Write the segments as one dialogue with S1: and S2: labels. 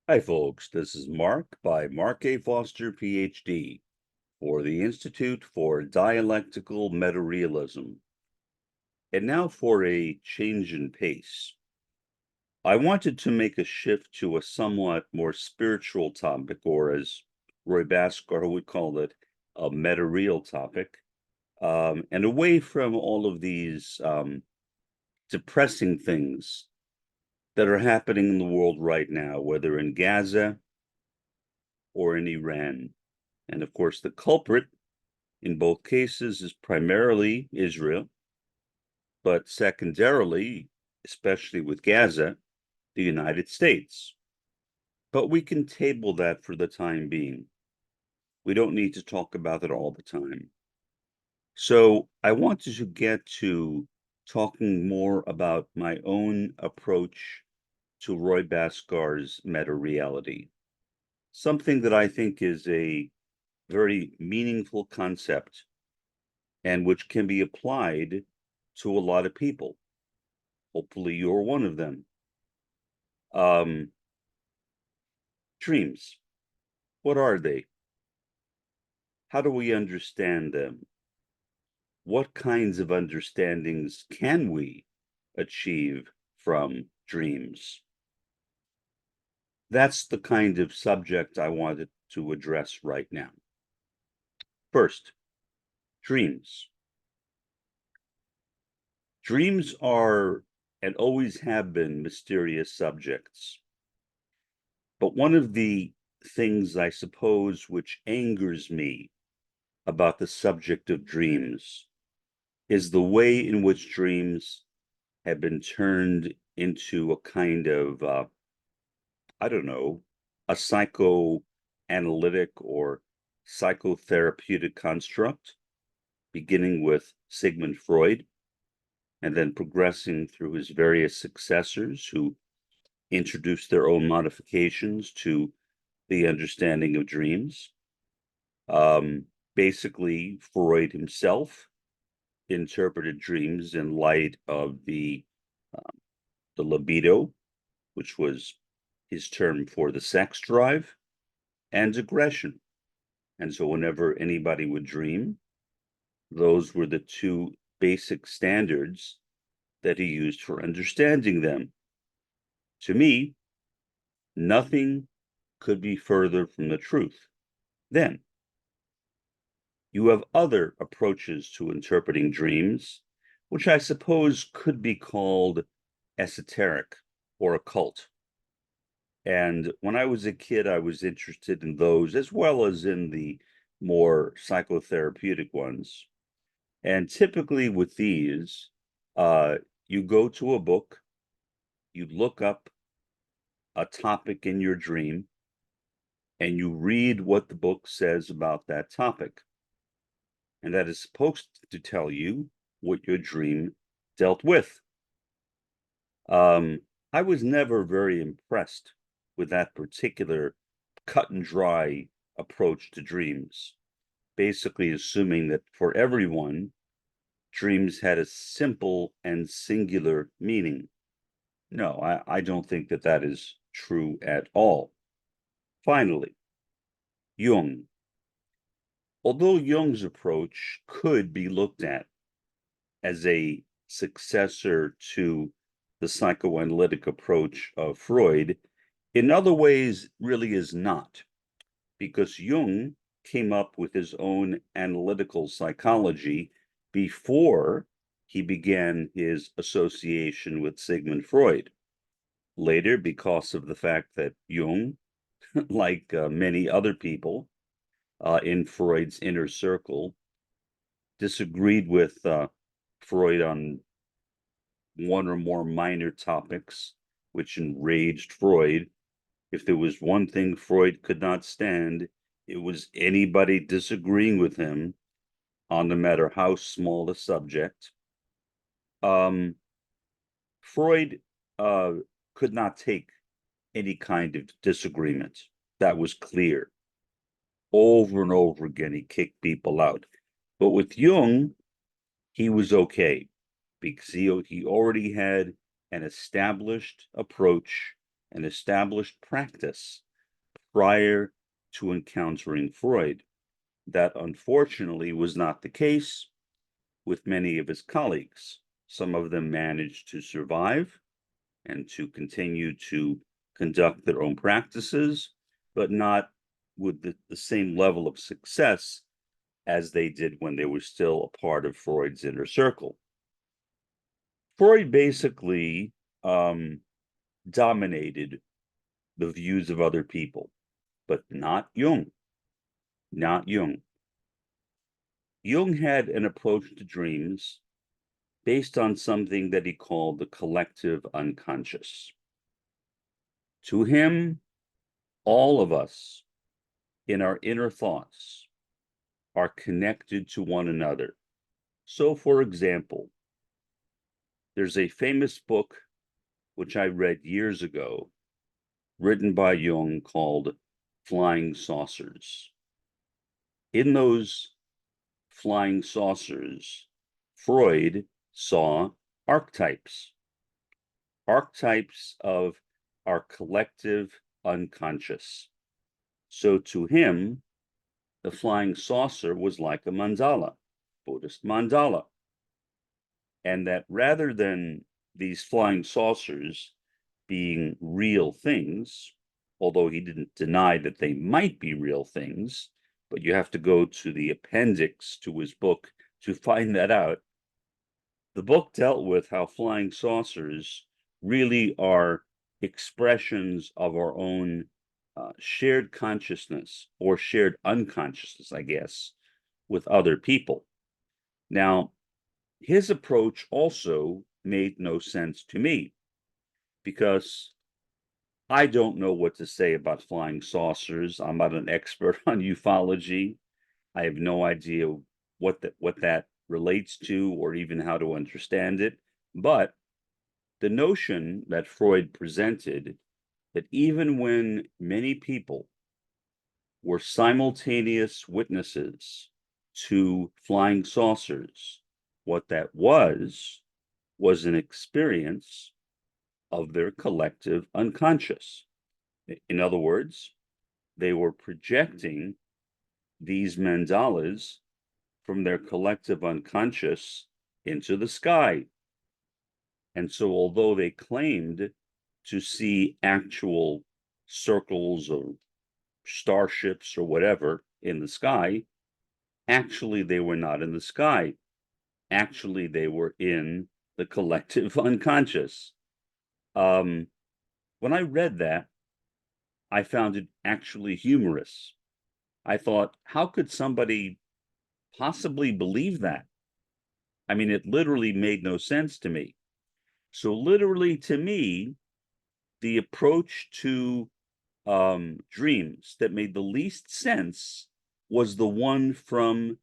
S1: Hi, folks. This is Mark by Mark A. Foster, Ph.D., for the Institute for Dialectical Metarealism. And now for a change in pace. I wanted to make a shift to a somewhat more spiritual topic, or as Roy Bhaskar would call it, a metareal topic, and away from all of these depressing things that are happening in the world right now, whether in Gaza or in Iran. And of course, the culprit in both cases is primarily Israel, but secondarily, especially with Gaza, the United States. But we can table that for the time being. We don't need to talk about it all the time. So I wanted to get to talking more about my own approach to Roy Bhaskar's meta-reality, something that I think is a very meaningful concept and which can be applied to a lot of people. Hopefully, you're one of them. Dreams. What are they? How do we understand them? What kinds of understandings can we achieve from dreams? That's the kind of subject I wanted to address right now. First, dreams. Dreams are and always have been mysterious subjects. But one of the things, I suppose, which angers me about the subject of dreams is the way in which dreams have been turned into a kind of, I don't know, a psychoanalytic or psychotherapeutic construct, beginning with Sigmund Freud and then progressing through his various successors who introduced their own modifications to the understanding of dreams. Basically, Freud himself interpreted dreams in light of the libido, which was his term for the sex drive, and aggression. And so whenever anybody would dream, those were the two basic standards that he used for understanding them. To me, nothing could be further from the truth. Then, you have other approaches to interpreting dreams, which I suppose could be called esoteric or occult. And when I was a kid, I was interested in those as well as in the more psychotherapeutic ones. And typically with these, you go to a book, you look up a topic in your dream, and you read what the book says about that topic. And that is supposed to tell you what your dream dealt with. I was never very impressed with that particular cut and dry approach to dreams, basically assuming that for everyone, dreams had a simple and singular meaning. No, I don't think that that is true at all. Finally, Jung. Although Jung's approach could be looked at as a successor to the psychoanalytic approach of Freud, in other ways really is not, because Jung came up with his own analytical psychology before he began his association with Sigmund Freud. Later, because of the fact that Jung, like many other people in Freud's inner circle, disagreed with Freud on one or more minor topics, which enraged Freud. If there was one thing Freud could not stand, it was anybody disagreeing with him on no matter how small the subject. Freud could not take any kind of disagreement. That was clear. Over and over again, he kicked people out. But with Jung, he was okay because he already had an established approach an established practice prior to encountering Freud. That unfortunately was not the case with many of his colleagues. Some of them managed to survive and to continue to conduct their own practices, but not with the same level of success as they did when they were still a part of Freud's inner circle. Freud basically dominated the views of other people, but not Jung. Not Jung. Jung had an approach to dreams based on something that he called the collective unconscious. To him, all of us in our inner thoughts are connected to one another. So, for example, there's a famous book which I read years ago, written by Jung, called Flying Saucers. In those flying saucers, Freud saw archetypes of our collective unconscious. So to him, the flying saucer was like a mandala, Buddhist mandala. And that rather than these flying saucers being real things, although he didn't deny that they might be real things, but you have to go to the appendix to his book to find that out. The book dealt with how flying saucers really are expressions of our own shared consciousness or shared unconsciousness, I guess, with other people. Now, his approach also made no sense to me because I don't know what to say about flying saucers. I'm not an expert on ufology. I have no idea what that relates to or even how to understand it. But the notion that Freud presented, that even when many people were simultaneous witnesses to flying saucers, what that was an experience of their collective unconscious. In other words, they were projecting these mandalas from their collective unconscious into the sky. And so although they claimed to see actual circles or starships or whatever in the sky, actually they were not in the sky. Actually, they were in the collective unconscious. When I read that, I found it actually humorous. I thought, how could somebody possibly believe that? I mean, it literally made no sense to me. So literally to me, the approach to dreams that made the least sense was the one from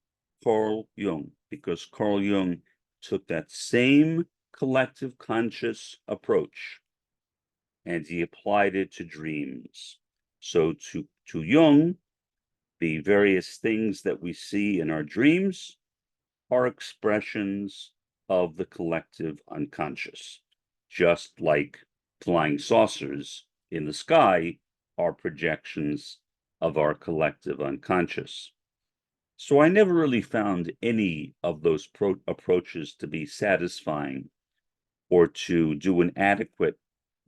S1: Carl Jung, because Carl Jung took that same collective conscious approach and he applied it to dreams. So to Jung, the various things that we see in our dreams are expressions of the collective unconscious, just like flying saucers in the sky are projections of our collective unconscious. So I never really found any of those approaches to be satisfying or to do an adequate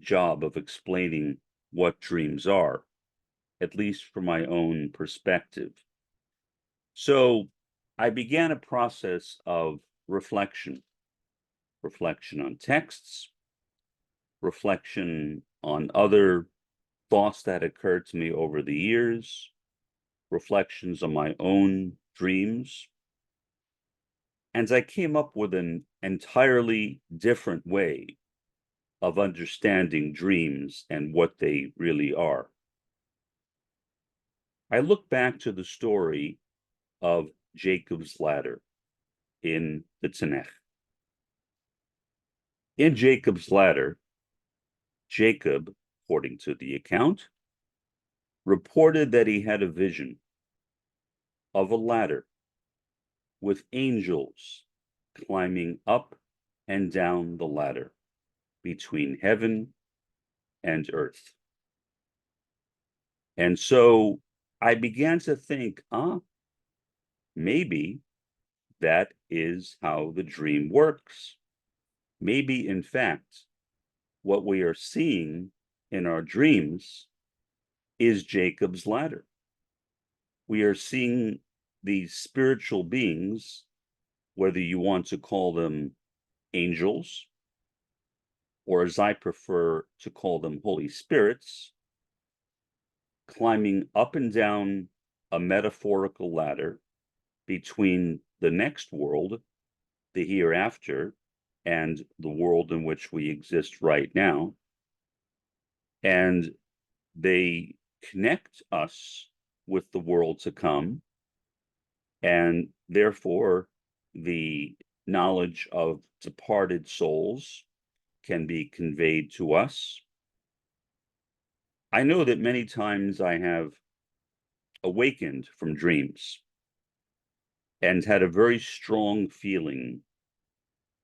S1: job of explaining what dreams are, at least from my own perspective. So I began a process of reflection on texts, reflection on other thoughts that occurred to me over the years, reflections on my own dreams. And I came up with an entirely different way of understanding dreams and what they really are. I look back to the story of Jacob's ladder in the Tanakh. In Jacob's ladder, Jacob, according to the account, reported that he had a vision of a ladder with angels climbing up and down the ladder between heaven and earth. And so I began to think, maybe that is how the dream works. Maybe, in fact, what we are seeing in our dreams is Jacob's ladder. We are seeing these spiritual beings, whether you want to call them angels, or as I prefer to call them, Holy Spirits, climbing up and down a metaphorical ladder between the next world, the hereafter, and the world in which we exist right now. And they connect us with the world to come, and therefore the knowledge of departed souls can be conveyed to us. I know that many times I have awakened from dreams and had a very strong feeling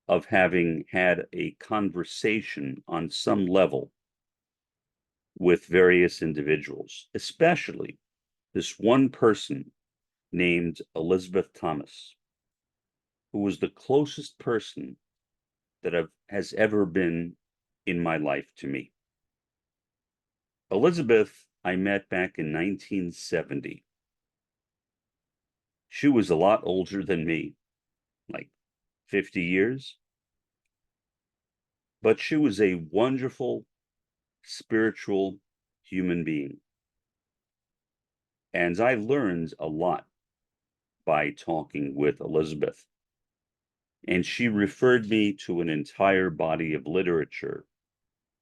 S1: of having had a conversation on some level with various individuals, especially this one person named Elizabeth Thomas, who was the closest person that has ever been in my life to me. Elizabeth, I met back in 1970. She was a lot older than me, like 50 years. But she was a wonderful, spiritual human being. And I learned a lot by talking with Elizabeth. And she referred me to an entire body of literature,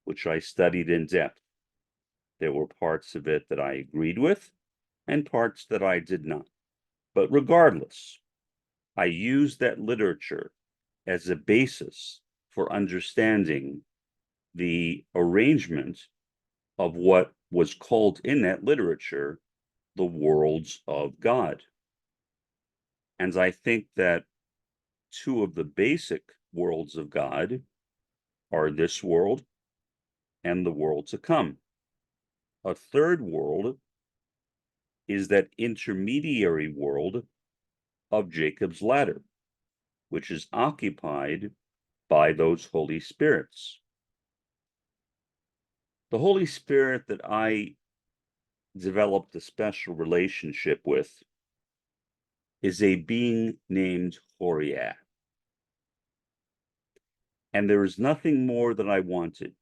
S1: which I studied in depth. There were parts of it that I agreed with and parts that I did not. But regardless, I used that literature as a basis for understanding the arrangement of what was called in that literature the worlds of God. And I think that two of the basic worlds of God are this world and the world to come. A third world is that intermediary world of Jacob's ladder, which is occupied by those Holy Spirits. The Holy Spirit that I developed a special relationship with is a being named Ḥūriyyaʿ. And there is nothing more that I wanted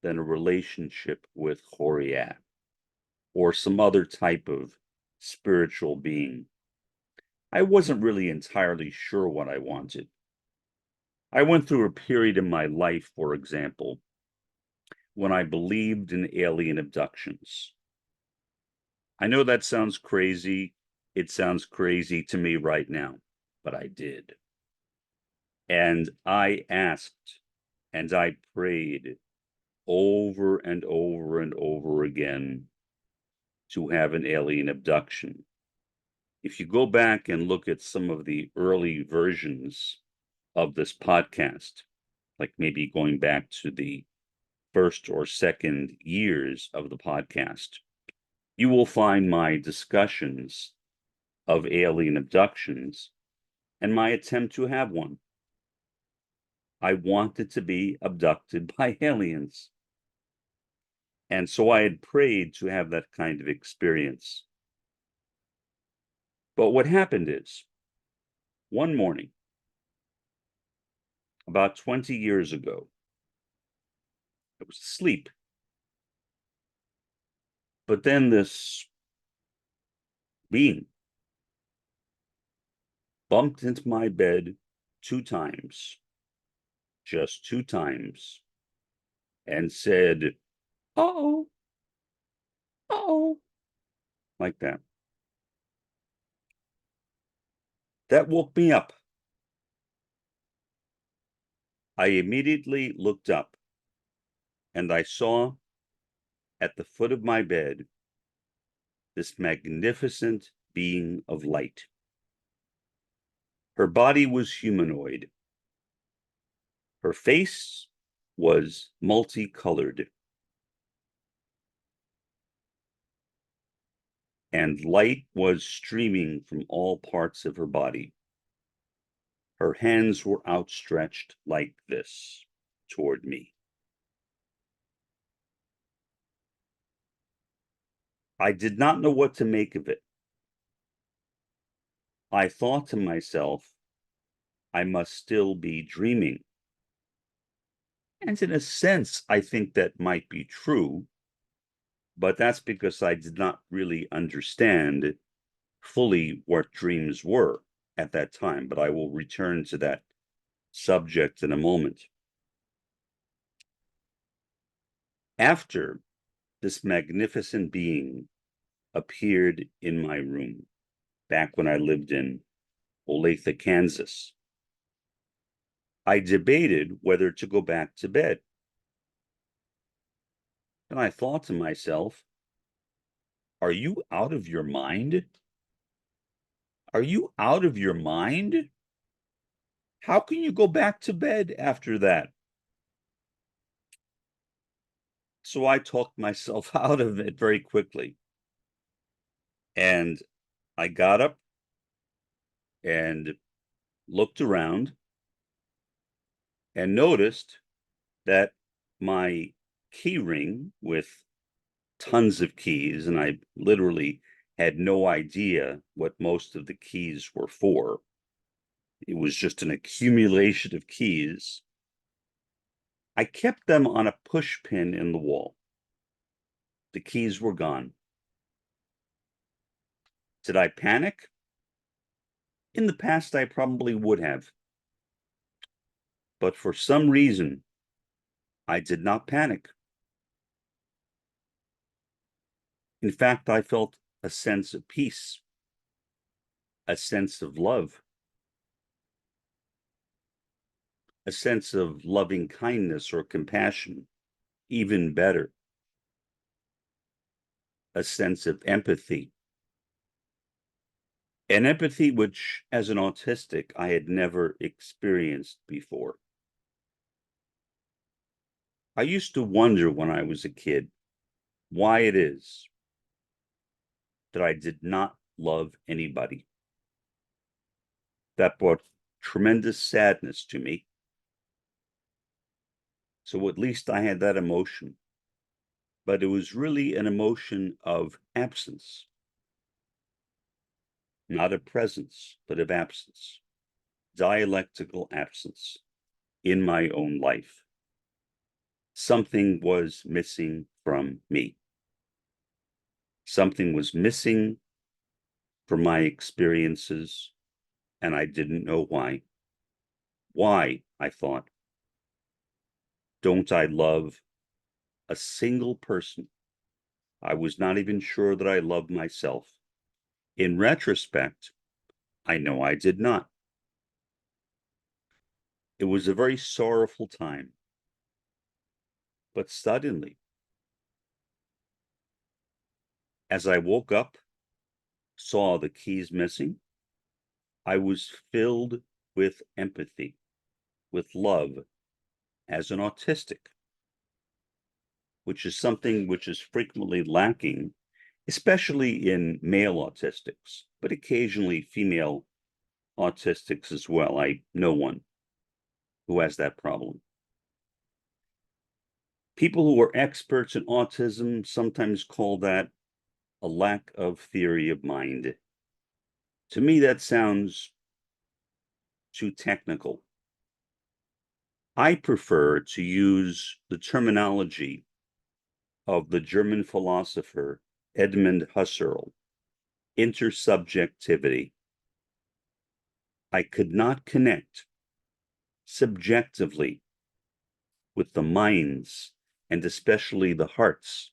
S1: than a relationship with Ḥūriyyaʿ or some other type of spiritual being. I wasn't really entirely sure what I wanted. I went through a period in my life, for example, when I believed in alien abductions. I know that sounds crazy. It sounds crazy to me right now, but I did. And I asked and I prayed over and over and over again to have an alien abduction. If you go back and look at some of the early versions of this podcast, like maybe going back to the first or second years of the podcast, you will find my discussions of alien abductions and my attempt to have one. I wanted to be abducted by aliens. And so I had prayed to have that kind of experience. But what happened is, one morning, about 20 years ago, I was asleep. But then this being bumped into my bed 2 times, just 2 times, and said, "Uh-oh, uh-oh," like that. That woke me up. I immediately looked up, and I saw at the foot of my bed this magnificent being of light. Her body was humanoid. Her face was multicolored. and light was streaming from all parts of her body. Her hands were outstretched like this toward me. I did not know what to make of it. I thought to myself, I must still be dreaming. And in a sense, I think that might be true, but that's because I did not really understand fully what dreams were at that time, but I will return to that subject in a moment. After this magnificent being appeared in my room, back when I lived in Olathe, Kansas, I debated whether to go back to bed. And I thought to myself, are you out of your mind? Are you out of your mind? How can you go back to bed after that? So I talked myself out of it very quickly. And I got up and looked around and noticed that my key ring with tons of keys, and I literally had no idea what most of the keys were for. It was just an accumulation of keys. I kept them on a push pin in the wall. The keys were gone. Did I panic? In the past, I probably would have. But for some reason, I did not panic. In fact, I felt a sense of peace, a sense of love, a sense of loving kindness or compassion, even better, a sense of empathy. An empathy which, as an autistic, I had never experienced before. I used to wonder when I was a kid why it is that I did not love anybody. That brought tremendous sadness to me. So at least I had that emotion. But it was really an emotion of absence. Not of presence, but of absence. Dialectical absence in my own life. Something was missing from me. Something was missing from my experiences, and I didn't know why. Why, I thought, don't I love a single person? I was not even sure that I loved myself. In retrospect, I know I did not. It was a very sorrowful time. But suddenly, as I woke up, saw the keys missing, I was filled with empathy, with love, as an autistic, which is something which is frequently lacking, especially in male autistics, but occasionally female autistics as well. I know one who has that problem. People who are experts in autism sometimes call that a lack of theory of mind. To me, that sounds too technical. I prefer to use the terminology of the German philosopher Edmund Husserl, intersubjectivity. I could not connect subjectively with the minds and especially the hearts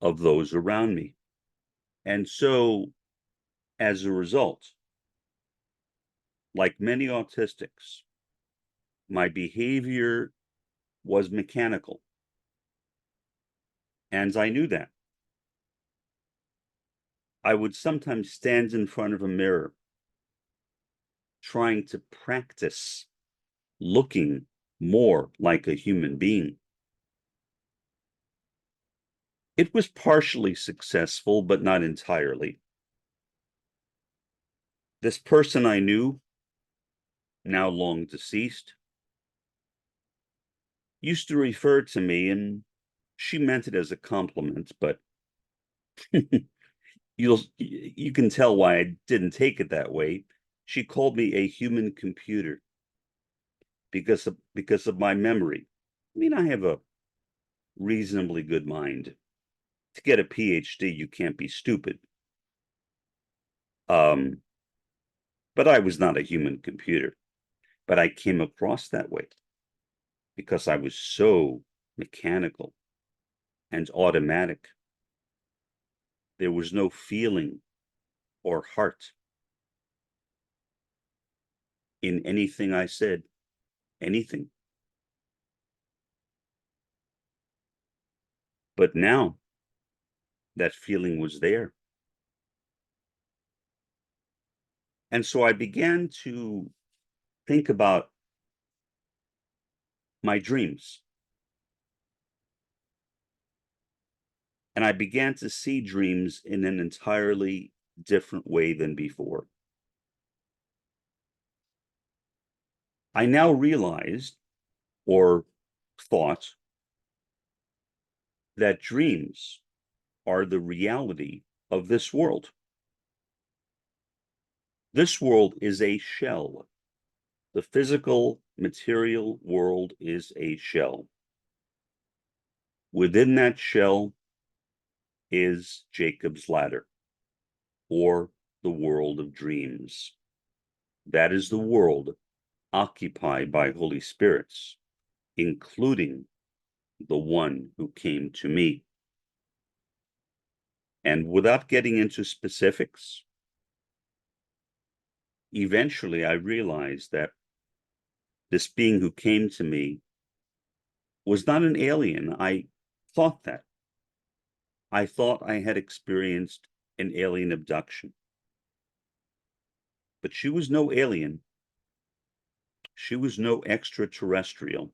S1: of those around me. And so, as a result, like many autistics, my behavior was mechanical. And I knew that. I would sometimes stand in front of a mirror trying to practice looking more like a human being. It was partially successful, but not entirely. This person I knew, now long deceased, used to refer to me, and she meant it as a compliment, but you can tell why I didn't take it that way. She called me a human computer because of my memory. I mean, I have a reasonably good mind. To get a Ph.D., you can't be stupid. But I was not a human computer. But I came across that way because I was so mechanical and automatic. There was no feeling or heart in anything I said, anything. But now that feeling was there. And so I began to think about my dreams. And I began to see dreams in an entirely different way than before. I now realized, or thought, that dreams are the reality of this world. This world is a shell. The physical, material world is a shell. Within that shell is Jacob's ladder, or the world of dreams. That is the world occupied by Holy Spirits, including the one who came to me. And without getting into specifics, eventually I realized that this being who came to me was not an alien. I thought that. I thought I had experienced an alien abduction. But she was no alien. She was no extraterrestrial.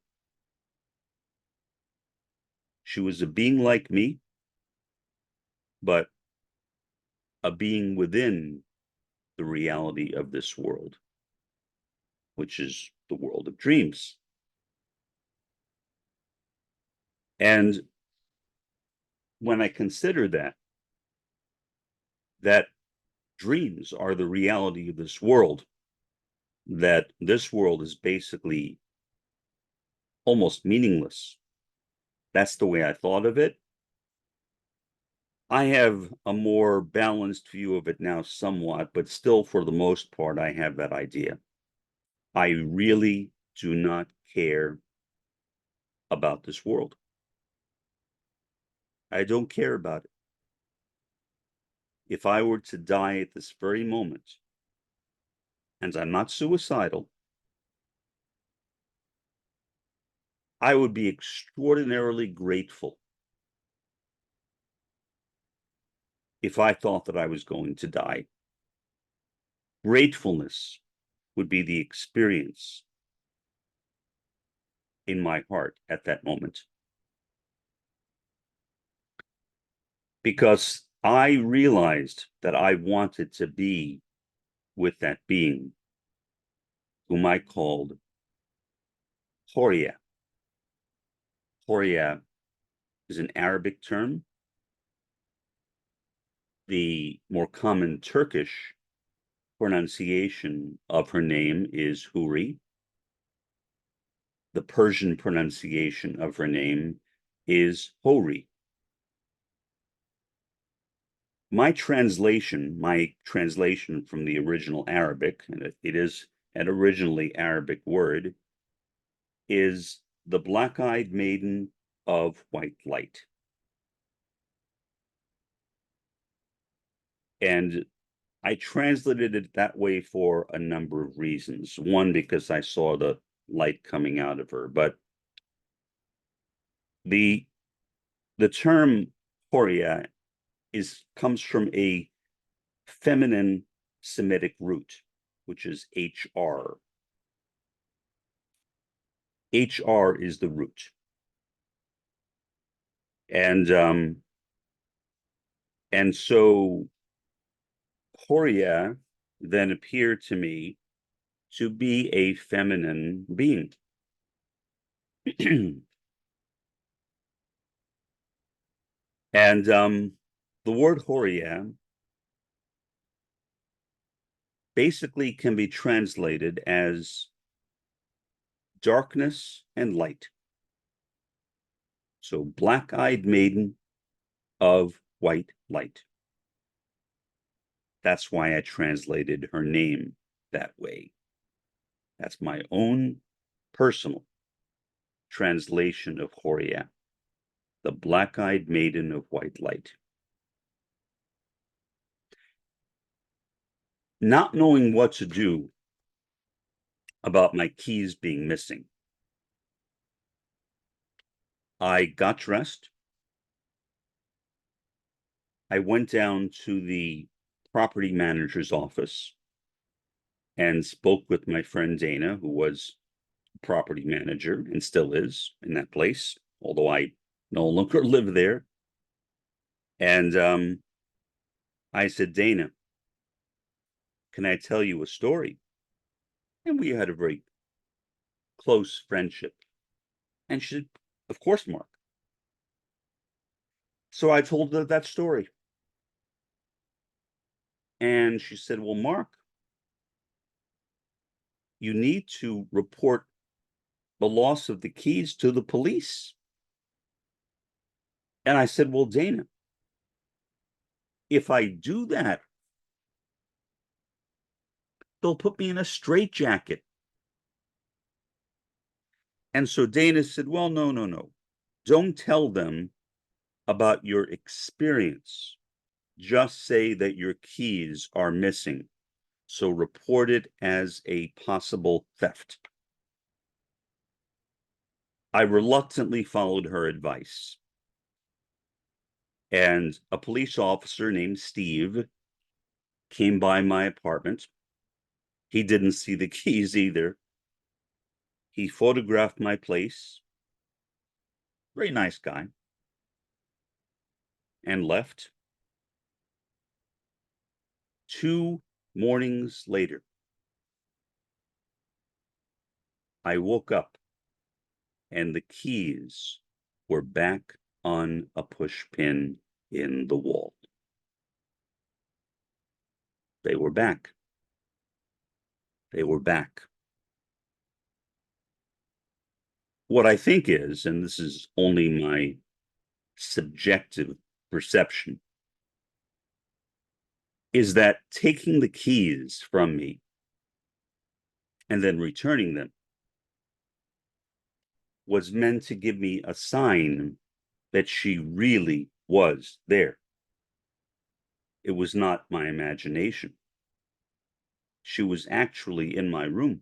S1: She was a being like me, but a being within the reality of this world, which is the world of dreams. And when I consider that dreams are the reality of this world, that this world is basically almost meaningless. That's the way I thought of it. I have a more balanced view of it now somewhat, but still for the most part, I have that idea. I really do not care about this world. I don't care about it. If I were to die at this very moment, and I'm not suicidal, I would be extraordinarily grateful if I thought that I was going to die. Gratefulness would be the experience in my heart at that moment. Because I realized that I wanted to be with that being whom I called Ḥūriyyaʿ. Ḥūriyyaʿ is an Arabic term. The more common Turkish pronunciation of her name is Huri. The Persian pronunciation of her name is Hori. My translation from the original Arabic, and it is an originally Arabic word, is the black-eyed maiden of white light. And I translated it that way for a number of reasons. One, because I saw the light coming out of her, but the term Ḥūriyyaʿ comes from a feminine Semitic root, which is HR. HR is the root. And And so Ḥūriyyaʿ then appeared to me to be a feminine being. And the word Ḥūriyyaʿ basically can be translated as darkness and light. So black-eyed maiden of white light. That's why I translated her name that way. That's my own personal translation of Ḥūriyyaʿ, the black-eyed maiden of white light. Not knowing what to do about my keys being missing, I got dressed. I went down to the property manager's office and spoke with my friend Dana, who was a property manager and still is in that place, although I no longer live there. And I said, Dana, can I tell you a story? And we had a very close friendship. And she said, of course, Mark. So I told her that story. And she said, well, Mark, you need to report the loss of the keys to the police. And I said, well, Dana, if I do that, they'll put me in a straitjacket. And so Dana said, well, no. Don't tell them about your experience. Just say that your keys are missing. So report it as a possible theft. I reluctantly followed her advice. And a police officer named Steve came by my apartment. He didn't see the keys either. He photographed my place. Very nice guy. And left. 2 mornings later, I woke up and the keys were back on a push pin in the wall. They were back. They were back. What I think is, and this is only my subjective perception, is that taking the keys from me and then returning them was meant to give me a sign that she really was there. It was not my imagination. She was actually in my room.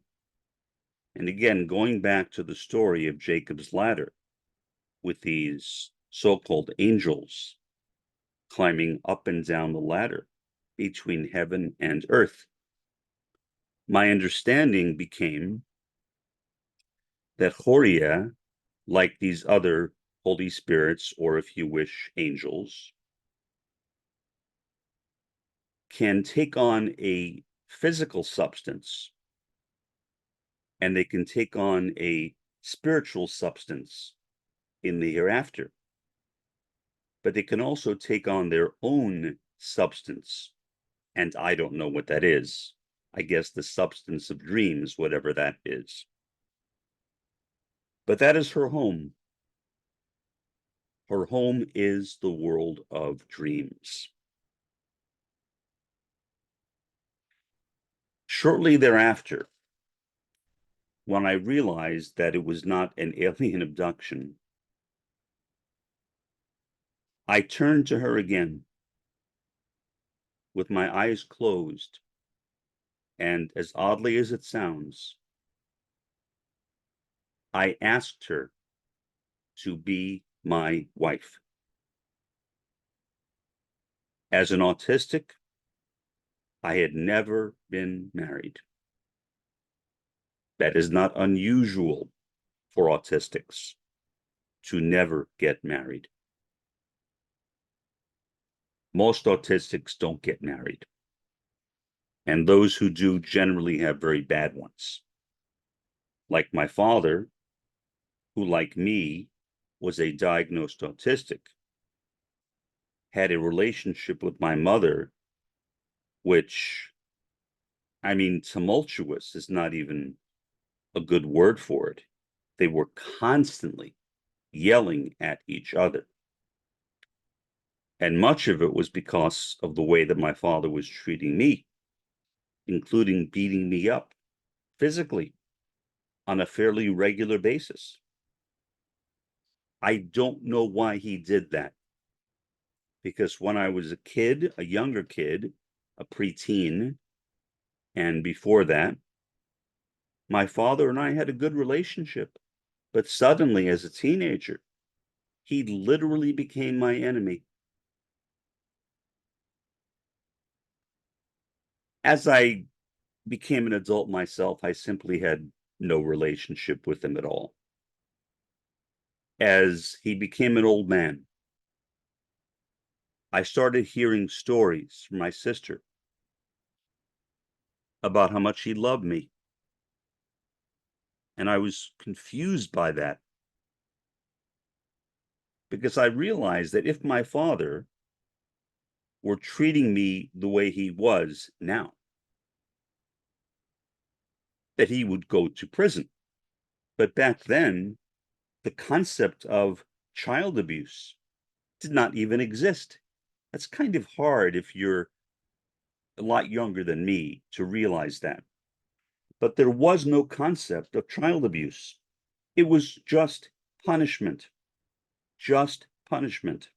S1: And again, going back to the story of Jacob's ladder with these so-called angels climbing up and down the ladder between heaven and earth, my understanding became that Ḥūriyyaʿ, like these other Holy Spirits, or if you wish, angels, can take on a physical substance and they can take on a spiritual substance in the hereafter. But they can also take on their own substance. And I don't know what that is. I guess the substance of dreams, whatever that is. But that is her home. Her home is the world of dreams. Shortly thereafter, when I realized that it was not an alien abduction, I turned to her again with my eyes closed, and as oddly as it sounds, I asked her to be my wife. As an autistic, I had never been married. That is not unusual for autistics to never get married. Most autistics don't get married. And those who do generally have very bad ones. Like my father, who, like me, was a diagnosed autistic, had a relationship with my mother, which, I mean, tumultuous is not even a good word for it. They were constantly yelling at each other. And much of it was because of the way that my father was treating me, including beating me up physically on a fairly regular basis. I don't know why he did that. Because when I was a kid, a younger kid, a preteen, and before that, my father and I had a good relationship. But suddenly, as a teenager, he literally became my enemy. As I became an adult myself, I simply had no relationship with him at all. As he became an old man, I started hearing stories from my sister about how much he loved me. And I was confused by that because I realized that if my father were treating me the way he was now, that he would go to prison. But back then, the concept of child abuse did not even exist. That's kind of hard if you're a lot younger than me to realize that. But there was no concept of child abuse. It was just punishment. Just punishment.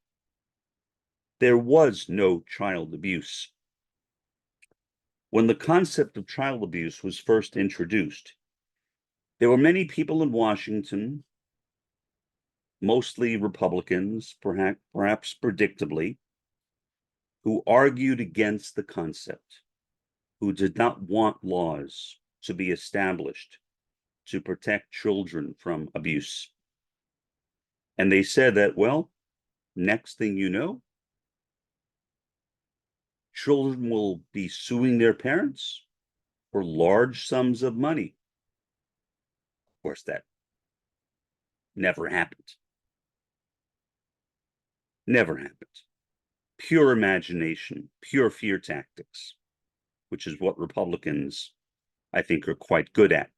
S1: There was no child abuse. When the concept of child abuse was first introduced, there were many people in Washington, mostly Republicans, perhaps predictably, who argued against the concept, who did not want laws to be established to protect children from abuse. And they said that, well, next thing you know, children will be suing their parents for large sums of money. Of course, that never happened. Never happened. Pure imagination, pure fear tactics, which is what Republicans, I think, are quite good at.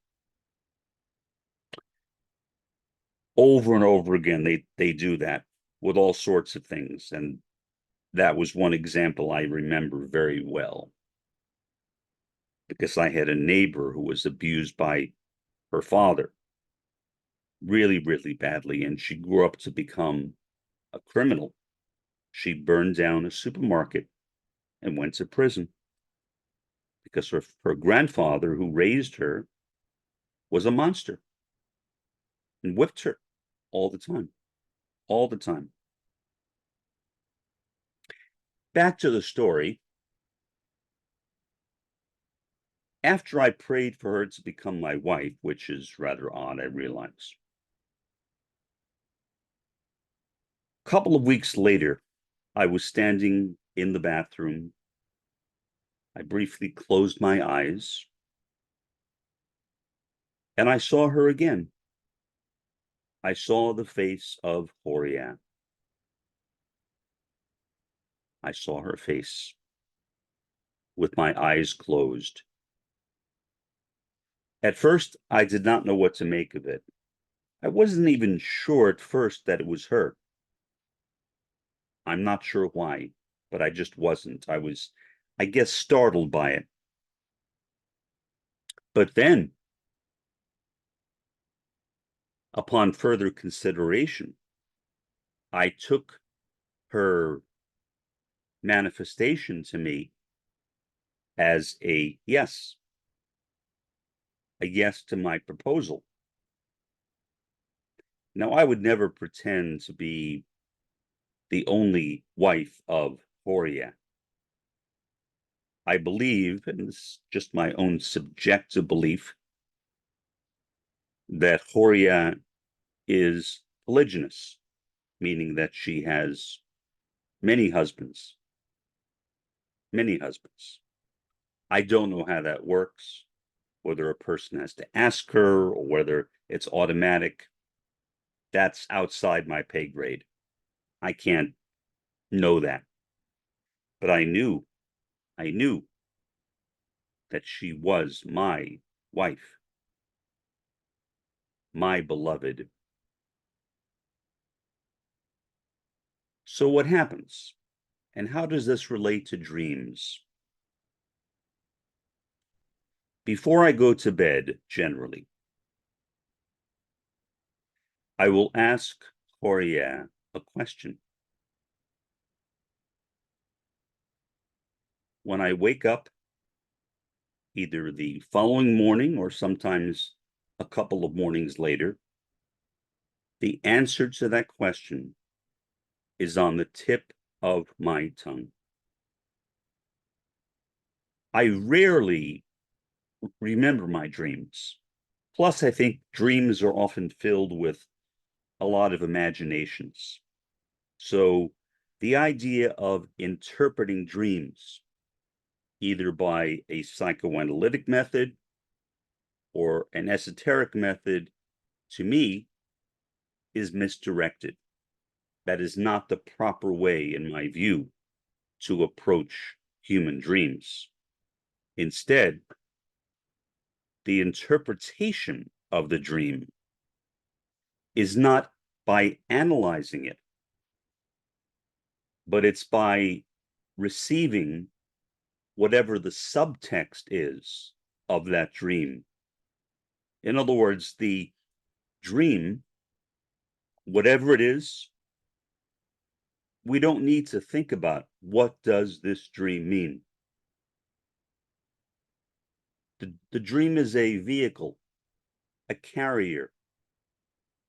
S1: Over and over again, they do that with all sorts of things. And that was one example I remember very well, because I had a neighbor who was abused by her father really, really badly, and she grew up to become a criminal. She burned down a supermarket and went to prison because her grandfather, who raised her, was a monster and whipped her all the time, all the time. Back to the story. After I prayed for her to become my wife, which is rather odd, I realize, a couple of weeks later, I was standing in the bathroom. I briefly closed my eyes, and I saw her again. I saw the face of Ḥūriyyaʿ. I saw her face with my eyes closed. At first, I did not know what to make of it. I wasn't even sure at first that it was her. I'm not sure why, but I just wasn't. I was, I guess, startled by it. But then, upon further consideration, I took her manifestation to me as a yes to my proposal. Now, I would never pretend to be the only wife of Ḥūriyyaʿ. I believe, and this is just my own subjective belief, that Ḥūriyyaʿ is polygynous, meaning that she has many husbands, many husbands. I don't know how that works, whether a person has to ask her or whether it's automatic. That's outside my pay grade. I can't know that. But I knew that she was my wife, my beloved. So what happens? And how does this relate to dreams? Before I go to bed, generally, I will ask Ḥūriyyaʿ a question. When I wake up, either the following morning or sometimes a couple of mornings later, the answer to that question is on the tip of my tongue. I rarely remember my dreams. Plus, I think dreams are often filled with a lot of imaginations. So the idea of interpreting dreams, either by a psychoanalytic method or an esoteric method, to me, is misdirected. That is not the proper way, in my view, to approach human dreams. Instead, the interpretation of the dream is not by analyzing it, but it's by receiving whatever the subtext is of that dream. In other words, the dream, whatever it is, we don't need to think about what does this dream mean. The dream is a vehicle, a carrier,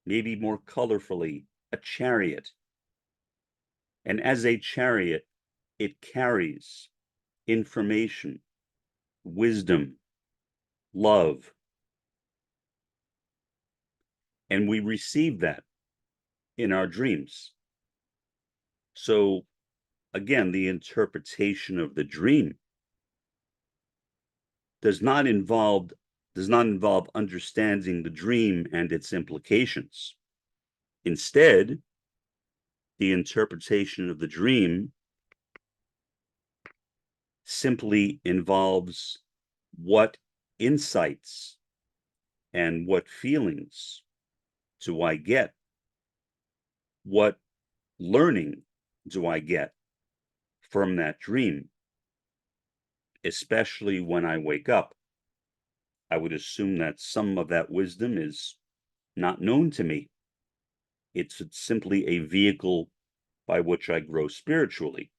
S1: maybe more colorfully, a chariot. And as a chariot, it carries information, wisdom, love. And we receive that in our dreams. So again, the interpretation of the dream does not involve understanding the dream and its implications. Instead, the interpretation of the dream simply involves what insights and what feelings do I get? What learning do I get from that dream? Especially when I wake up, I would assume that some of that wisdom is not known to me. It's simply a vehicle by which I grow spiritually.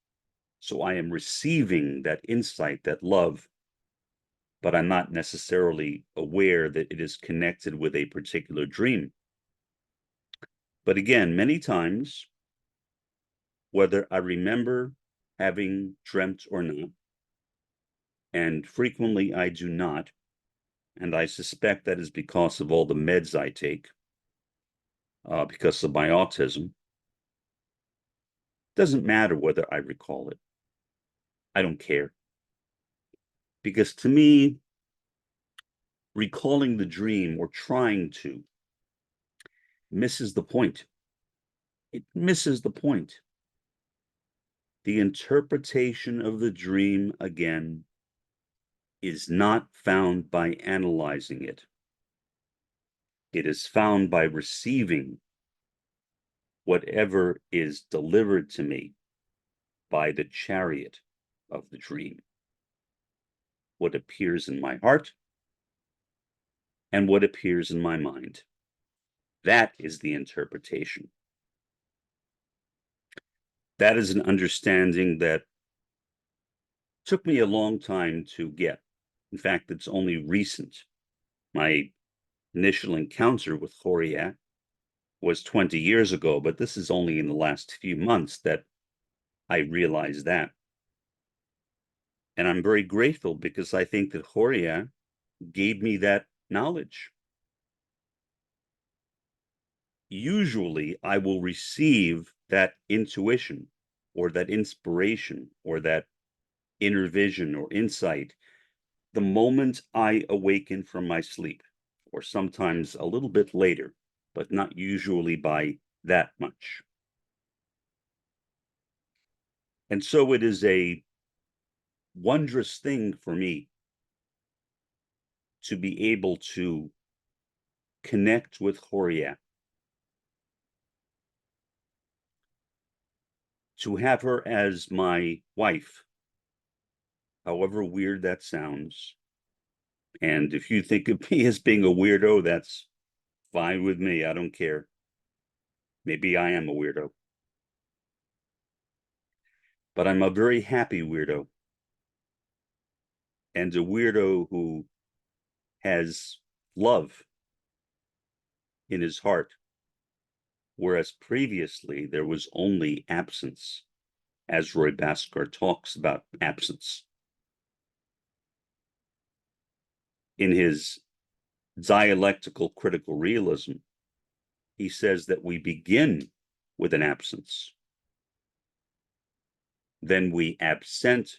S1: So I am receiving that insight, that love, but I'm not necessarily aware that it is connected with a particular dream. But again, many times, whether I remember having dreamt or not, and frequently I do not, and I suspect that is because of all the meds I take, because of my autism. Doesn't matter whether I recall it. I don't care. Because to me, recalling the dream or trying to misses the point. It misses the point. The interpretation of the dream, again, is not found by analyzing it. It is found by receiving whatever is delivered to me by the chariot of the dream. What appears in my heart and what appears in my mind. That is the interpretation. That is an understanding that took me a long time to get. In fact, it's only recent. My initial encounter with Ḥūriyyaʿ was 20 years ago, but this is only in the last few months that I realized that. And I'm very grateful because I think that Ḥūriyyaʿ gave me that knowledge. Usually I will receive that intuition or that inspiration or that inner vision or insight the moment I awaken from my sleep, or sometimes a little bit later, but not usually by that much. And so it is a wondrous thing for me to be able to connect with Ḥūriyyaʿ, to have her as my wife, however weird that sounds. And if you think of me as being a weirdo, that's fine with me. I don't care. Maybe I am a weirdo. But I'm a very happy weirdo. And a weirdo who has love in his heart, whereas previously there was only absence, as Roy Bhaskar talks about absence. In his dialectical critical realism, he says that we begin with an absence. Then we absent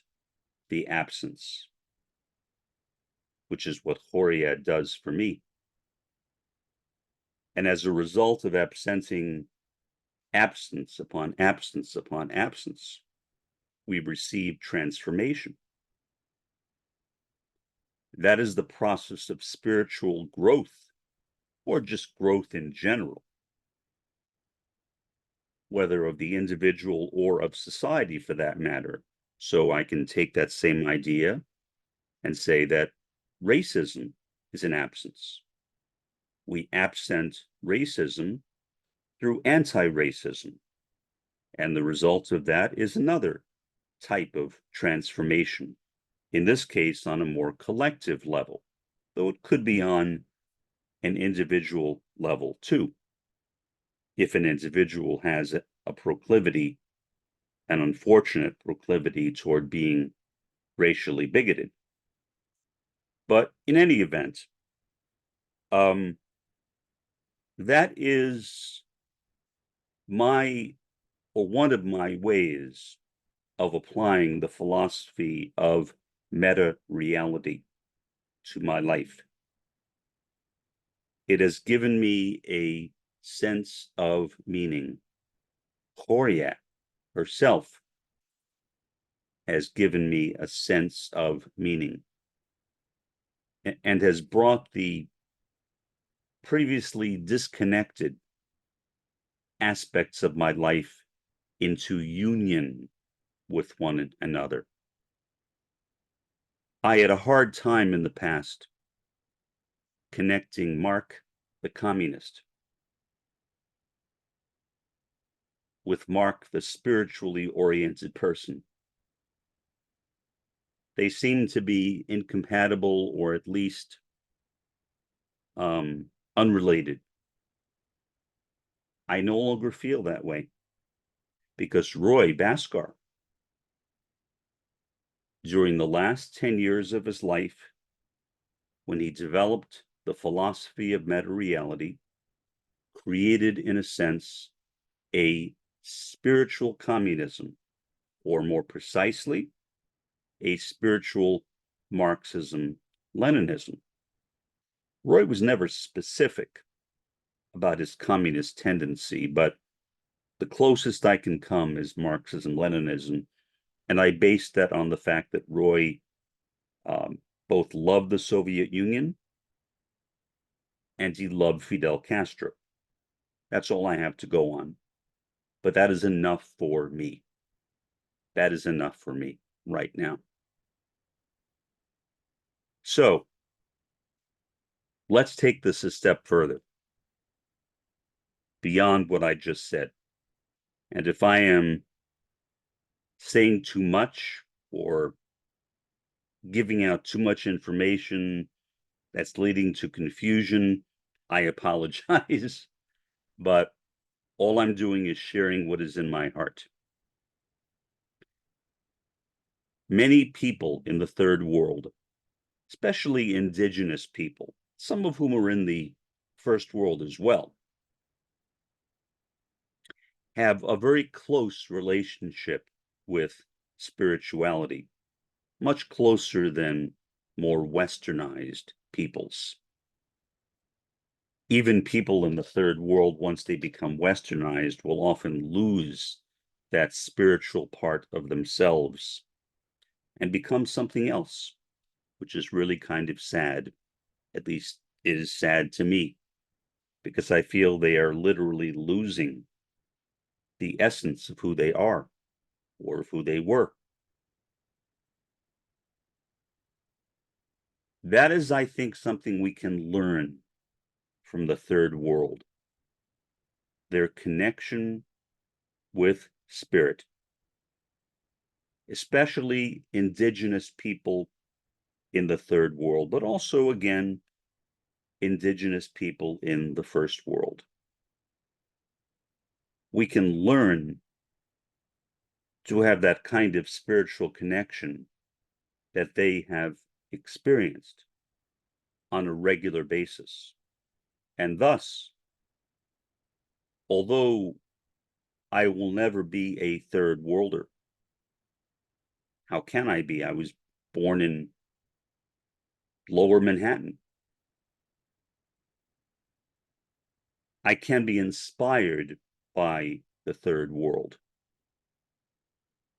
S1: the absence, which is what Ḥūriyyaʿ does for me. And as a result of absenting absence upon absence upon absence, we receive transformation. That is the process of spiritual growth, or just growth in general, whether of the individual or of society for that matter. So I can take that same idea and say that racism is an absence. We absent racism through anti-racism. And the result of that is another type of transformation, in this case on a more collective level, though it could be on an individual level too. If an individual has a proclivity, an unfortunate proclivity toward being racially bigoted. But in any event, that is one of my ways of applying the philosophy of meta-reality to my life. It has given me a sense of meaning. Ḥūriyyaʿ herself has given me a sense of meaning and has brought the previously disconnected aspects of my life into union with one another. I had a hard time in the past connecting Mark, the communist, with Mark, the spiritually oriented person. They seem to be incompatible, or at least unrelated. I no longer feel that way, because Roy Bhaskar, during the last 10 years of his life, when he developed the philosophy of meta-reality, created, in a sense, a spiritual communism, or more precisely, a spiritual Marxism-Leninism. Roy was never specific about his communist tendency, but the closest I can come is Marxism-Leninism, and I based that on the fact that Roy both loved the Soviet Union and he loved Fidel Castro. That's all I have to go on. But that is enough for me. That is enough for me right now. So let's take this a step further, beyond what I just said. And if I am saying too much or giving out too much information that's leading to confusion, I apologize. But all I'm doing is sharing what is in my heart. Many people in the third world, especially indigenous people, some of whom are in the first world as well, have a very close relationship with spirituality. much closer than more westernized peoples. Even people in the third world, once they become westernized, will often lose that spiritual part of themselves and become something else, which is really kind of sad. At least it is sad to me, because I feel they are literally losing the essence of who they are or of who they were. That is, I think, something we can learn from the third world, their connection with spirit, especially indigenous people in the third world, but also, again, indigenous people in the first world. We can learn to have that kind of spiritual connection that they have experienced on a regular basis. And thus, although I will never be a third worlder, how can I be? I was born in Lower Manhattan. I can be inspired by the third world.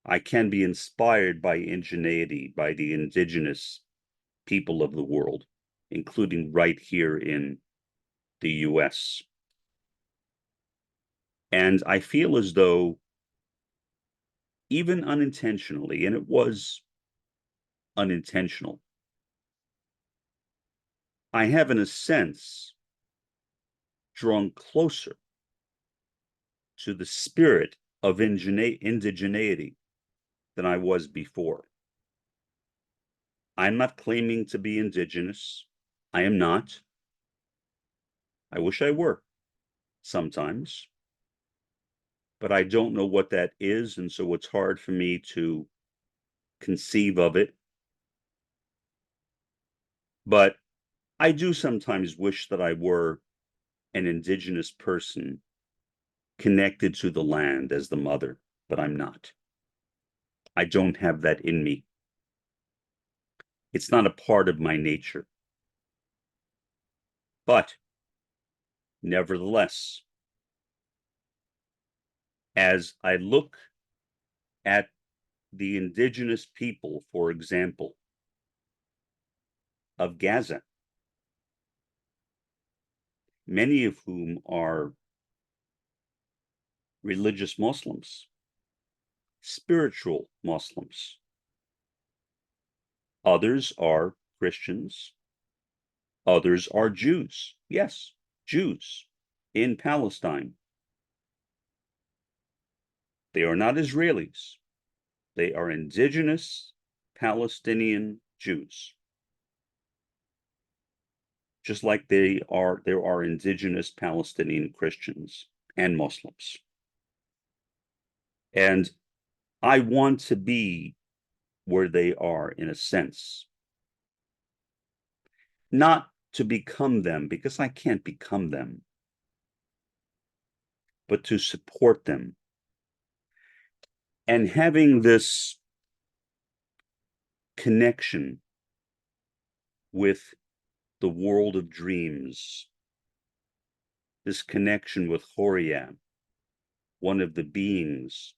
S1: I can be inspired by ingenuity, by the indigenous people of the world, including right here in the US. And I feel as though, even unintentionally, and it was unintentional, I have, in a sense, drawn closer to the spirit of indigeneity than I was before. I'm not claiming to be indigenous. I am not. I wish I were sometimes, but I don't know what that is, and so it's hard for me to conceive of it. But I do sometimes wish that I were an indigenous person connected to the land as the mother, but I'm not. I don't have that in me. It's not a part of my nature. But nevertheless, as I look at the indigenous people, for example, of Gaza, many of whom are religious Muslims, spiritual Muslims. Others are Christians. Others are Jews. Yes, Jews in Palestine. They are not Israelis. They are indigenous Palestinian Jews. Just like there are indigenous Palestinian Christians and Muslims. And I want to be where they are, in a sense. Not to become them, because I can't become them, but to support them. And having this connection with the world of dreams, this connection with Ḥūriyyaʿ, one of the beings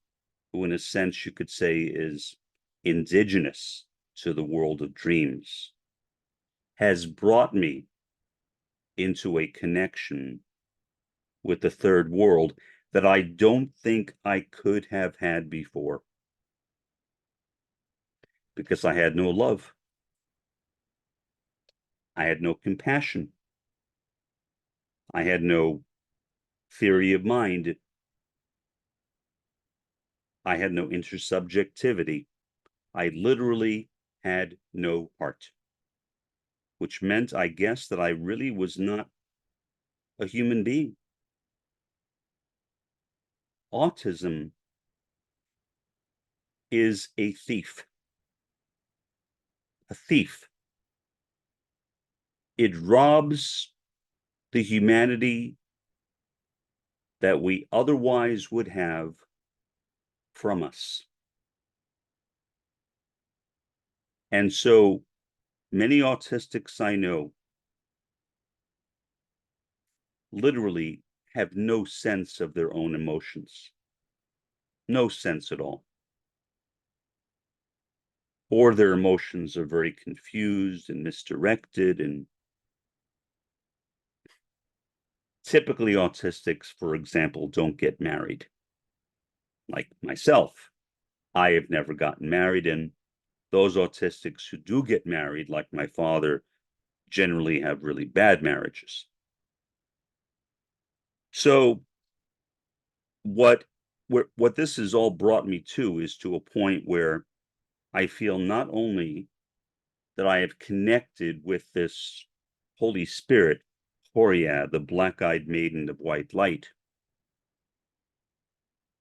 S1: who, in a sense, you could say is indigenous to the world of dreams, has brought me into a connection with the third world that I don't think I could have had before, because I had no love. I had no compassion. I had no theory of mind. I had no intersubjectivity. I literally had no heart, which meant, I guess, that I really was not a human being. Autism is a thief. A thief. It robs the humanity that we otherwise would have from us. And so many autistics I know literally have no sense of their own emotions, no sense at all. Or their emotions are very confused and misdirected. And typically autistics, for example, don't get married. Like myself, I have never gotten married, and those autistics who do get married, like my father, generally have really bad marriages. So what this has all brought me to is to a point where I feel not only that I have connected with this Holy Spirit, Ḥūriyyaʿ, the black-eyed maiden of white light,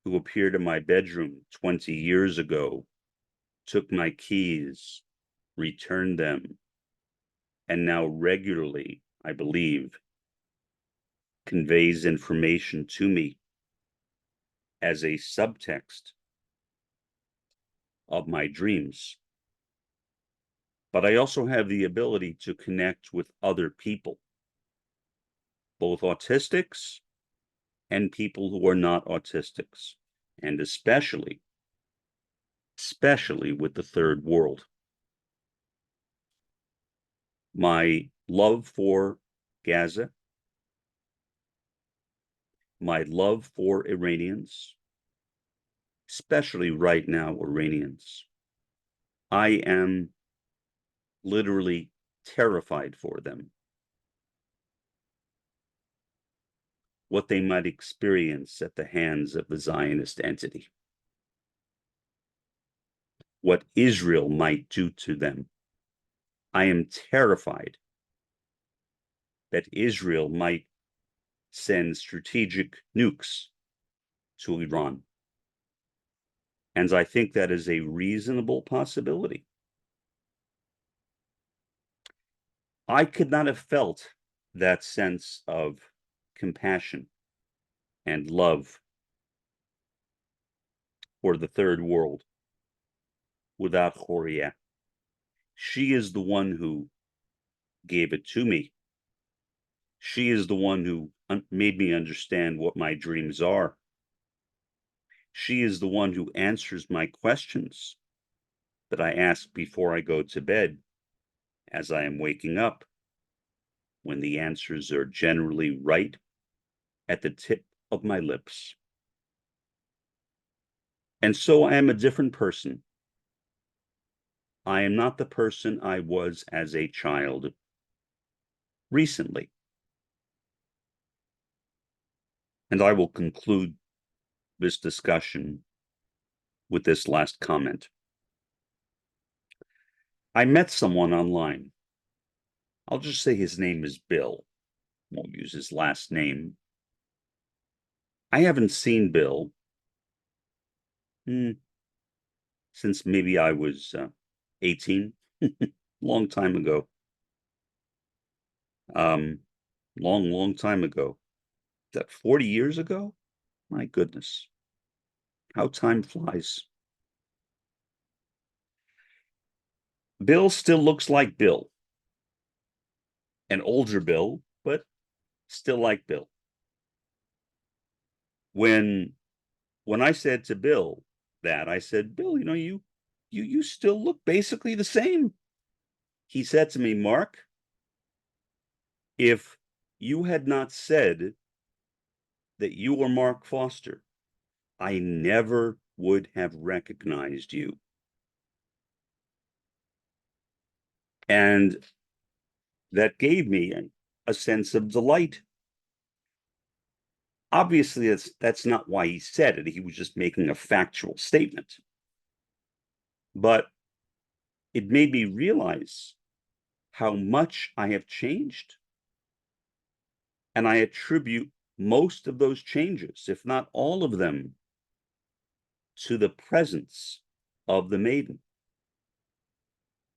S1: who appeared in my bedroom 20 years ago, took my keys, returned them, and now regularly, I believe, conveys information to me as a subtext of my dreams. But I also have the ability to connect with other people, both autistics and people who are not autistics, and especially with the third world. My love for Gaza, my love for Iranians, especially right now, Iranians. I am literally terrified for them. What they might experience at the hands of the Zionist entity. What Israel might do to them. I am terrified that Israel might send strategic nukes to Iran. And I think that is a reasonable possibility. I could not have felt that sense of compassion and love for the third world without Ḥūriyyaʿ. She is the one who gave it to me. She is the one who made me understand what my dreams are. She is the one who answers my questions that I ask before I go to bed, as I am waking up, when the answers are generally right at the tip of my lips. And so I am a different person. I am not the person I was as a child recently. And I will conclude this discussion with this last comment. I met someone online. I'll just say his name is Bill. Won't use his last name. I haven't seen Bill since maybe I was 18, long time ago. Long time ago. Is that 40 years ago? My goodness. How time flies. Bill still looks like Bill. An older Bill, but still like Bill. When I said to Bill that, I said, Bill, you still look basically the same. He said to me, Mark, if you had not said that you were Mark Foster, I never would have recognized you. And that gave me a sense of delight. Obviously, that's not why he said it. He was just making a factual statement. But it made me realize how much I have changed. And I attribute most of those changes, if not all of them, to the presence of the maiden.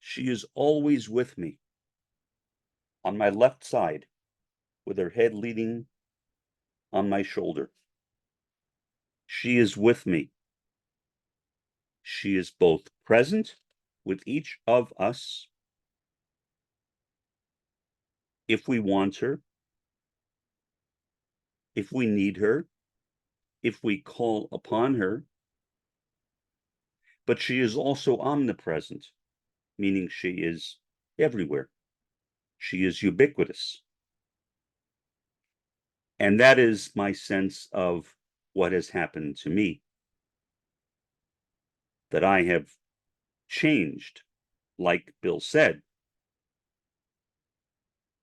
S1: She is always with me on my left side, with her head leaning on my shoulder. She is with me. She is both present with each of us if we want her, if we need her, if we call upon her. But she is also omnipresent, meaning she is everywhere. She is ubiquitous. And that is my sense of what has happened to me. That I have changed, like Bill said.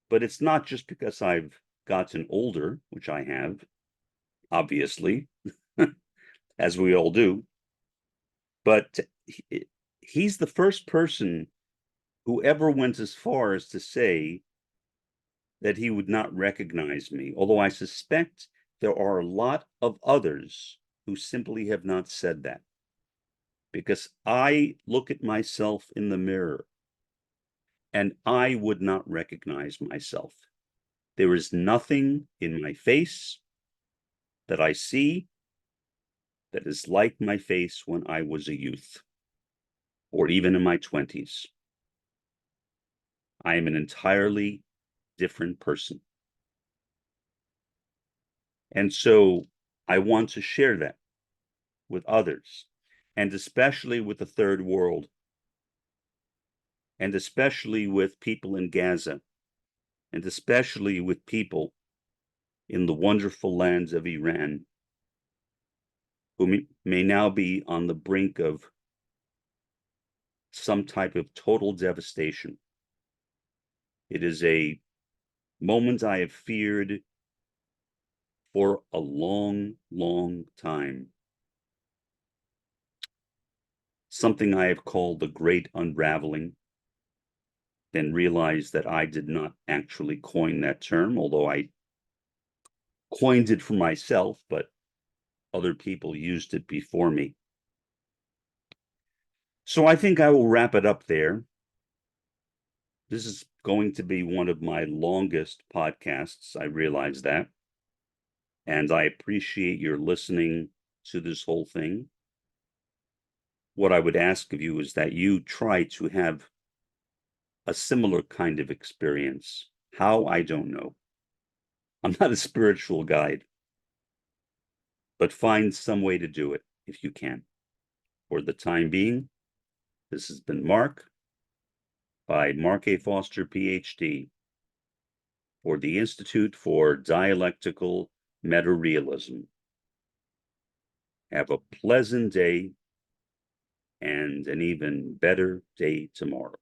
S1: But it's not just because I've gotten older, which I have, obviously, as we all do. But he's the first person who ever went as far as to say that he would not recognize me, although I suspect there are a lot of others who simply have not said that. Because I look at myself in the mirror and I would not recognize myself. There is nothing in my face that I see that is like my face when I was a youth or even in my 20s. I am an entirely different person. And so I want to share that with others, and especially with the third world, and especially with people in Gaza, and especially with people in the wonderful lands of Iran, who may now be on the brink of some type of total devastation. It is a moment I have feared for a long, long time. Something I have called the Great Unraveling, then realized that I did not actually coin that term, although I coined it for myself, but other people used it before me. So I think I will wrap it up there. This is going to be one of my longest podcasts, I realize that. And I appreciate your listening to this whole thing. What I would ask of you is that you try to have a similar kind of experience. How, I don't know. I'm not a spiritual guide, but find some way to do it if you can. For the time being, this has been Mark by Mark A. Foster, Ph.D. for the Institute for Dialectical Metarealism. Have a pleasant day and an even better day tomorrow.